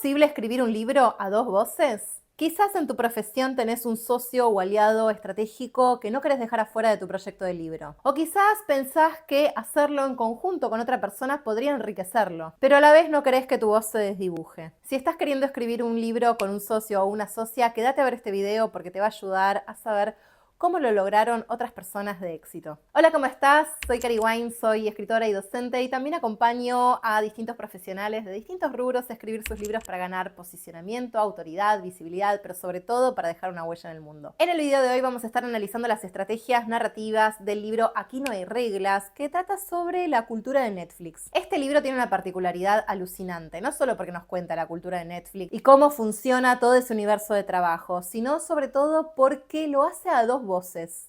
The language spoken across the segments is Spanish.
posible escribir un libro a dos voces? Quizás en tu profesión tenés un socio o aliado estratégico que no querés dejar afuera de tu proyecto de libro. O quizás pensás que hacerlo en conjunto con otra persona podría enriquecerlo, pero a la vez no querés que tu voz se desdibuje. Si estás queriendo escribir un libro con un socio o una socia, quédate a ver este video porque te va a ayudar a saber cómo lo lograron otras personas de éxito. Hola, ¿cómo estás? Soy Cari Wine, soy escritora y docente y también acompaño a distintos profesionales de distintos rubros a escribir sus libros para ganar posicionamiento, autoridad, visibilidad, pero sobre todo para dejar una huella en el mundo. En el video de hoy vamos a estar analizando las estrategias narrativas del libro Aquí no hay reglas, que trata sobre la cultura de Netflix. Este libro tiene una particularidad alucinante, no solo porque nos cuenta la cultura de Netflix y cómo funciona todo ese universo de trabajo, sino sobre todo porque lo hace a dos voces.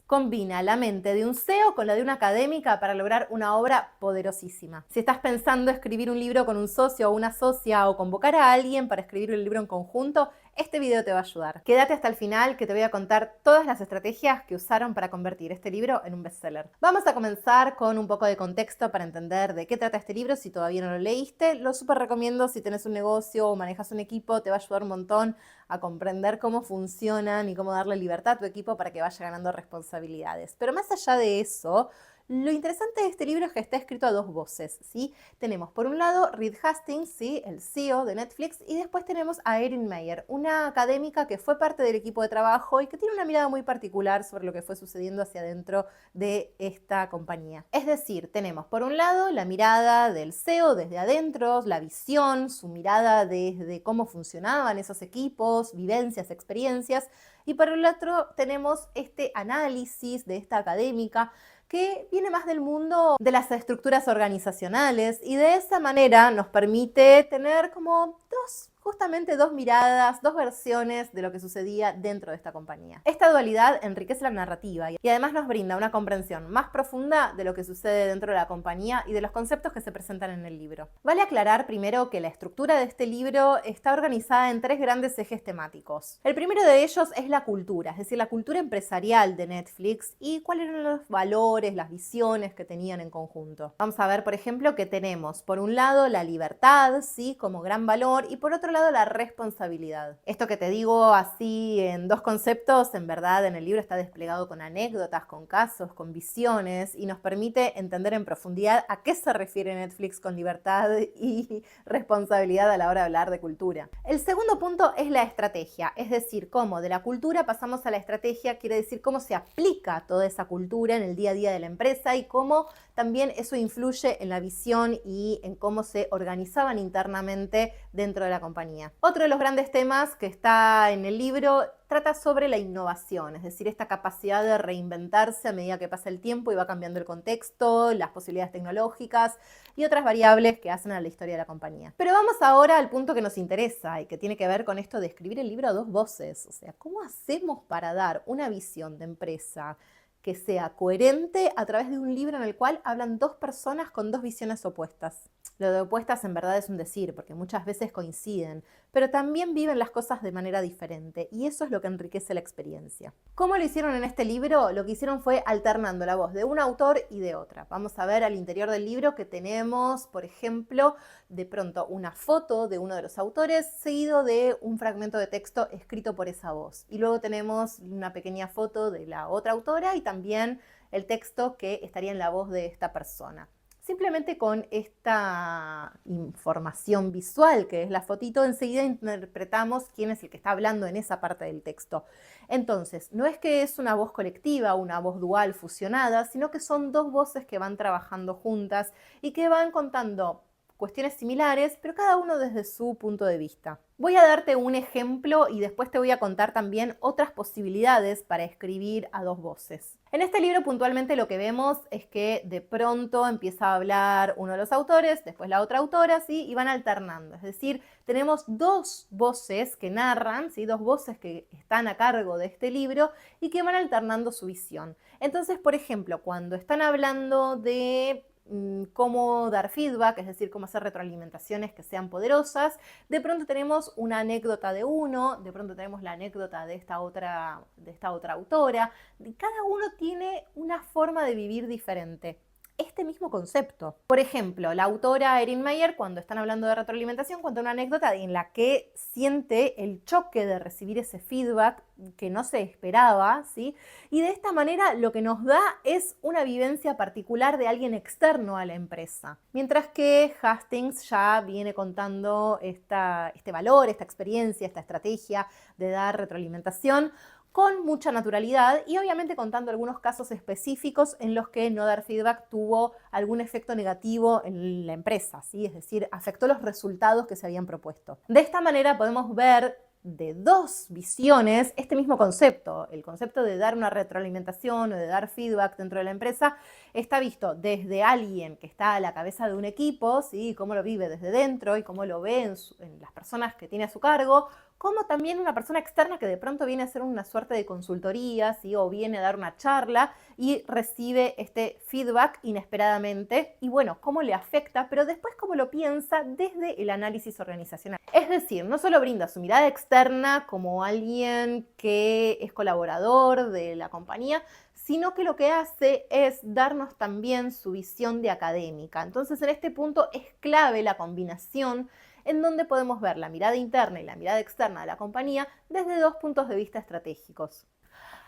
Combina la mente de un CEO con la de una académica para lograr una obra poderosísima. Si estás pensando escribir un libro con un socio o una socia o convocar a alguien para escribir el libro en conjunto, este video te va a ayudar. Quédate hasta el final que te voy a contar todas las estrategias que usaron para convertir este libro en un bestseller. Vamos a comenzar con un poco de contexto para entender de qué trata este libro si todavía no lo leíste. Lo súper recomiendo si tenés un negocio o manejas un equipo, te va a ayudar un montón a comprender cómo funcionan y cómo darle libertad a tu equipo para que vaya ganando responsabilidades. Pero más allá de eso, lo interesante de este libro es que está escrito a dos voces, ¿sí? Tenemos por un lado Reed Hastings, ¿sí? El CEO de Netflix, y después tenemos a Erin Meyer, una académica que fue parte del equipo de trabajo y que tiene una mirada muy particular sobre lo que fue sucediendo hacia adentro de esta compañía. Es decir, tenemos por un lado la mirada del CEO desde adentro, la visión, su mirada desde cómo funcionaban esos equipos, vivencias, experiencias, y por el otro tenemos este análisis de esta académica que viene más del mundo de las estructuras organizacionales y de esa manera nos permite tener como justamente dos miradas, dos versiones de lo que sucedía dentro de esta compañía. Esta dualidad enriquece la narrativa y además nos brinda una comprensión más profunda de lo que sucede dentro de la compañía y de los conceptos que se presentan en el libro. Vale aclarar primero que la estructura de este libro está organizada en tres grandes ejes temáticos. El primero de ellos es la cultura, es decir, la cultura empresarial de Netflix y cuáles eran los valores, las visiones que tenían en conjunto. Vamos a ver, por ejemplo, que tenemos por un lado la libertad, ¿sí? Como gran valor, y por otro lado la responsabilidad. Esto que te digo así en dos conceptos, en verdad en el libro está desplegado con anécdotas, con casos, con visiones y nos permite entender en profundidad a qué se refiere Netflix con libertad y responsabilidad a la hora de hablar de cultura. El segundo punto es la estrategia, es decir, cómo de la cultura pasamos a la estrategia, quiere decir cómo se aplica toda esa cultura en el día a día de la empresa y cómo también eso influye en la visión y en cómo se organizaban internamente dentro de la compañía. Otro de los grandes temas que está en el libro trata sobre la innovación, es decir, esta capacidad de reinventarse a medida que pasa el tiempo y va cambiando el contexto, las posibilidades tecnológicas y otras variables que hacen a la historia de la compañía. Pero vamos ahora al punto que nos interesa y que tiene que ver con esto de escribir el libro a dos voces, o sea, ¿cómo hacemos para dar una visión de empresa que sea coherente a través de un libro en el cual hablan dos personas con dos visiones opuestas? Lo de opuestas en verdad es un decir, porque muchas veces coinciden, pero también viven las cosas de manera diferente y eso es lo que enriquece la experiencia. ¿Cómo lo hicieron en este libro? Lo que hicieron fue alternando la voz de un autor y de otra. Vamos a ver al interior del libro que tenemos, por ejemplo, de pronto una foto de uno de los autores seguido de un fragmento de texto escrito por esa voz. Y luego tenemos una pequeña foto de la otra autora y también el texto que estaría en la voz de esta persona. Simplemente con esta información visual que es la fotito, enseguida interpretamos quién es el que está hablando en esa parte del texto. Entonces, no es que es una voz colectiva, una voz dual fusionada, sino que son dos voces que van trabajando juntas y que van contando cuestiones similares, pero cada uno desde su punto de vista. Voy a darte un ejemplo y después te voy a contar también otras posibilidades para escribir a dos voces. En este libro puntualmente lo que vemos es que de pronto empieza a hablar uno de los autores, después la otra autora, ¿sí? Y van alternando. Es decir, tenemos dos voces que narran, ¿sí? Dos voces que están a cargo de este libro y que van alternando su visión. Entonces, por ejemplo, cuando están hablando de cómo dar feedback, es decir, cómo hacer retroalimentaciones que sean poderosas, de pronto tenemos una anécdota de uno, de pronto tenemos la anécdota de esta otra autora, y cada uno tiene una forma de vivir diferente. este mismo concepto. Por ejemplo, la autora Erin Meyer, cuando están hablando de retroalimentación, cuenta una anécdota en la que siente el choque de recibir ese feedback que no se esperaba, ¿sí? Y de esta manera lo que nos da es una vivencia particular de alguien externo a la empresa. Mientras que Hastings ya viene contando este valor, esta experiencia, esta estrategia de dar retroalimentación con mucha naturalidad y obviamente contando algunos casos específicos en los que no dar feedback tuvo algún efecto negativo en la empresa, ¿sí? Es decir, afectó los resultados que se habían propuesto. De esta manera podemos ver de dos visiones este mismo concepto. El concepto de dar una retroalimentación o de dar feedback dentro de la empresa está visto desde alguien que está a la cabeza de un equipo, ¿sí? Cómo lo vive desde dentro y cómo lo ve en las personas que tiene a su cargo, como también una persona externa que de pronto viene a hacer una suerte de consultoría, ¿sí? O viene a dar una charla y recibe este feedback inesperadamente y bueno, cómo le afecta, pero después cómo lo piensa desde el análisis organizacional. Es decir, no solo brinda su mirada externa como alguien que es colaborador de la compañía, sino que lo que hace es darnos también su visión de académica. Entonces, en este punto es clave la combinación en donde podemos ver la mirada interna y la mirada externa de la compañía desde dos puntos de vista estratégicos.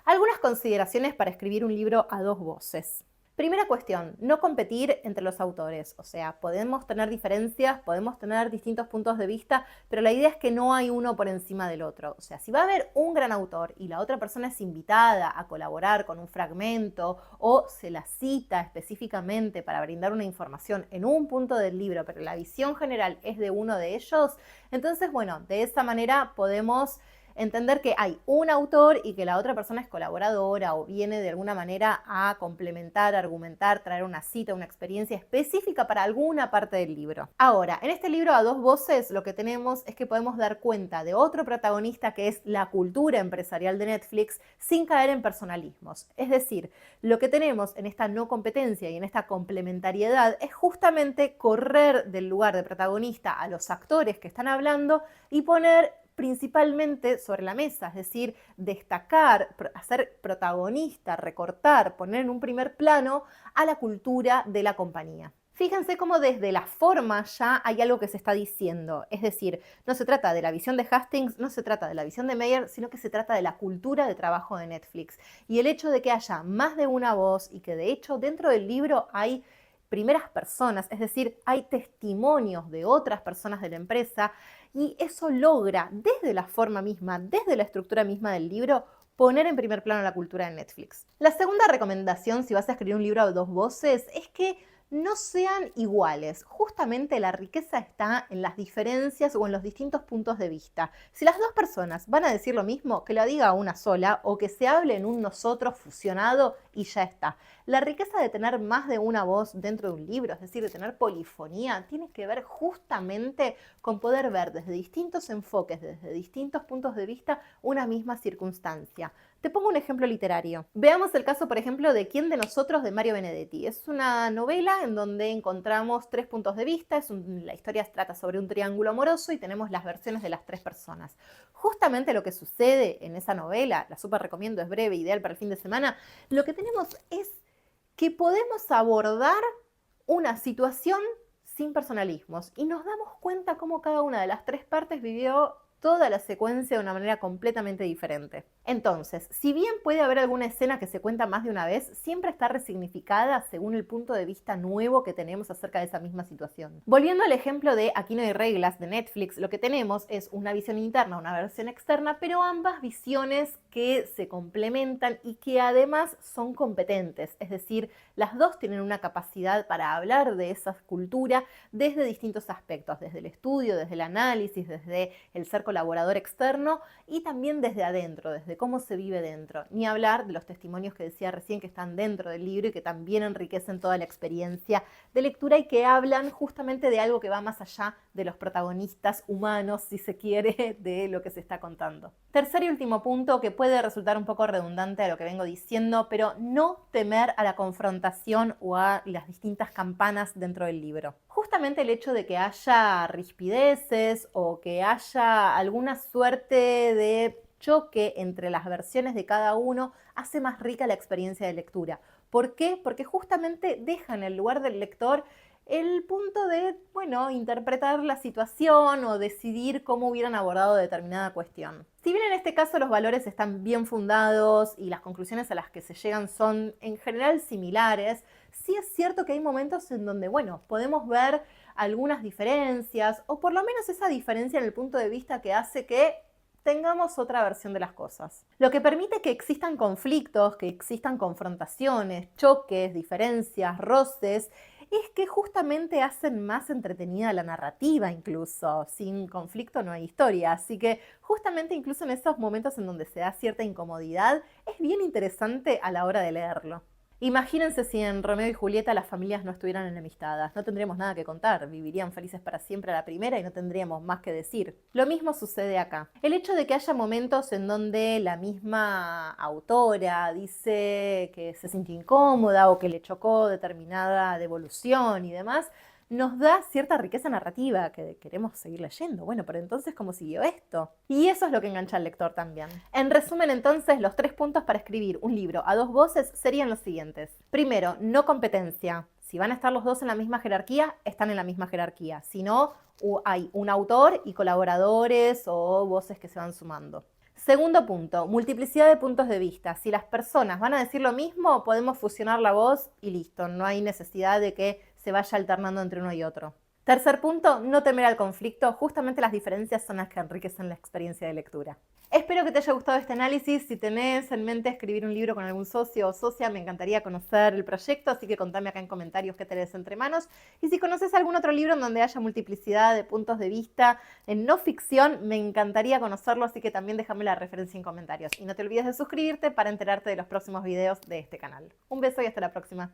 Algunas consideraciones para escribir un libro a dos voces. Primera cuestión, no competir entre los autores. O sea, podemos tener diferencias, podemos tener distintos puntos de vista, pero la idea es que no hay uno por encima del otro. O sea, si va a haber un gran autor y la otra persona es invitada a colaborar con un fragmento o se la cita específicamente para brindar una información en un punto del libro, pero la visión general es de uno de ellos, entonces, bueno, de esa manera podemos entender que hay un autor y que la otra persona es colaboradora o viene de alguna manera a complementar, argumentar, traer una cita, una experiencia específica para alguna parte del libro. Ahora, en este libro a dos voces lo que tenemos es que podemos dar cuenta de otro protagonista que es la cultura empresarial de Netflix sin caer en personalismos. Es decir, lo que tenemos en esta no competencia y en esta complementariedad es justamente correr del lugar de protagonista a los actores que están hablando y poner principalmente sobre la mesa, es decir, destacar, hacer protagonista, recortar, poner en un primer plano a la cultura de la compañía. Fíjense cómo desde la forma ya hay algo que se está diciendo, es decir, no se trata de la visión de Hastings, no se trata de la visión de Meyer, sino que se trata de la cultura de trabajo de Netflix. Y el hecho de que haya más de una voz y que de hecho dentro del libro hay primeras personas, es decir, hay testimonios de otras personas de la empresa y eso logra desde la forma misma, desde la estructura misma del libro, poner en primer plano la cultura de Netflix. La segunda recomendación si vas a escribir un libro a dos voces es que no sean iguales. Justamente la riqueza está en las diferencias o en los distintos puntos de vista. Si las dos personas van a decir lo mismo, que lo diga una sola o que se hable en un nosotros fusionado y ya está. La riqueza de tener más de una voz dentro de un libro, es decir, de tener polifonía, tiene que ver justamente con poder ver desde distintos enfoques, desde distintos puntos de vista, una misma circunstancia. Te pongo un ejemplo literario. Veamos el caso, por ejemplo, de ¿Quién de nosotros? De Mario Benedetti. Es una novela en donde encontramos tres puntos de vista. La historia trata sobre un triángulo amoroso y tenemos las versiones de las tres personas. Justamente lo que sucede en esa novela, la súper recomiendo, es breve, ideal para el fin de semana, lo que tenemos es que podemos abordar una situación sin personalismos y nos damos cuenta cómo cada una de las tres partes vivió toda la secuencia de una manera completamente diferente. Entonces, si bien puede haber alguna escena que se cuenta más de una vez, siempre está resignificada según el punto de vista nuevo que tenemos acerca de esa misma situación. Volviendo al ejemplo de Aquí no hay reglas de Netflix, lo que tenemos es una visión interna, una versión externa, pero ambas visiones que se complementan y que además son competentes, es decir, las dos tienen una capacidad para hablar de esa cultura desde distintos aspectos, desde el estudio, desde el análisis, desde el ser colaborador externo y también desde adentro, desde cómo se vive dentro. Ni hablar de los testimonios que decía recién que están dentro del libro y que también enriquecen toda la experiencia de lectura y que hablan justamente de algo que va más allá de los protagonistas humanos, si se quiere, de lo que se está contando. Tercer y último punto que puede resultar un poco redundante a lo que vengo diciendo, pero no temer a la confrontación o a las distintas campanas dentro del libro. Justamente el hecho de que haya rispideces o que haya alguna suerte de choque entre las versiones de cada uno hace más rica la experiencia de lectura. ¿Por qué? Porque justamente deja en el lugar del lector el punto de, bueno, interpretar la situación o decidir cómo hubieran abordado determinada cuestión. Si bien en este caso los valores están bien fundados y las conclusiones a las que se llegan son en general similares, sí es cierto que hay momentos en donde, bueno, podemos ver algunas diferencias o por lo menos esa diferencia en el punto de vista que hace que tengamos otra versión de las cosas. Lo que permite que existan conflictos, que existan confrontaciones, choques, diferencias, roces, es que justamente hacen más entretenida la narrativa incluso. Sin conflicto no hay historia, así que justamente incluso en esos momentos en donde se da cierta incomodidad, es bien interesante a la hora de leerlo. Imagínense si en Romeo y Julieta las familias no estuvieran enemistadas, no tendríamos nada que contar, vivirían felices para siempre a la primera y no tendríamos más que decir. Lo mismo sucede acá. El hecho de que haya momentos en donde la misma autora dice que se sintió incómoda o que le chocó determinada devolución y demás, nos da cierta riqueza narrativa que queremos seguir leyendo. Bueno, pero entonces, ¿cómo siguió esto? Y eso es lo que engancha al lector también. En resumen, entonces, los 3 puntos para escribir un libro a 2 voces serían los siguientes. Primero, no competencia. Si van a estar los dos en la misma jerarquía, están en la misma jerarquía. Si no, hay un autor y colaboradores o voces que se van sumando. Segundo punto, multiplicidad de puntos de vista. Si las personas van a decir lo mismo, podemos fusionar la voz y listo. No hay necesidad de que se vaya alternando entre uno y otro. Tercer punto, no temer al conflicto. Justamente las diferencias son las que enriquecen la experiencia de lectura. Espero que te haya gustado este análisis. Si tenés en mente escribir un libro con algún socio o socia, me encantaría conocer el proyecto, así que contame acá en comentarios qué tenés entre manos. Y si conoces algún otro libro en donde haya multiplicidad de puntos de vista en no ficción, me encantaría conocerlo, así que también déjame la referencia en comentarios. Y no te olvides de suscribirte para enterarte de los próximos videos de este canal. Un beso y hasta la próxima.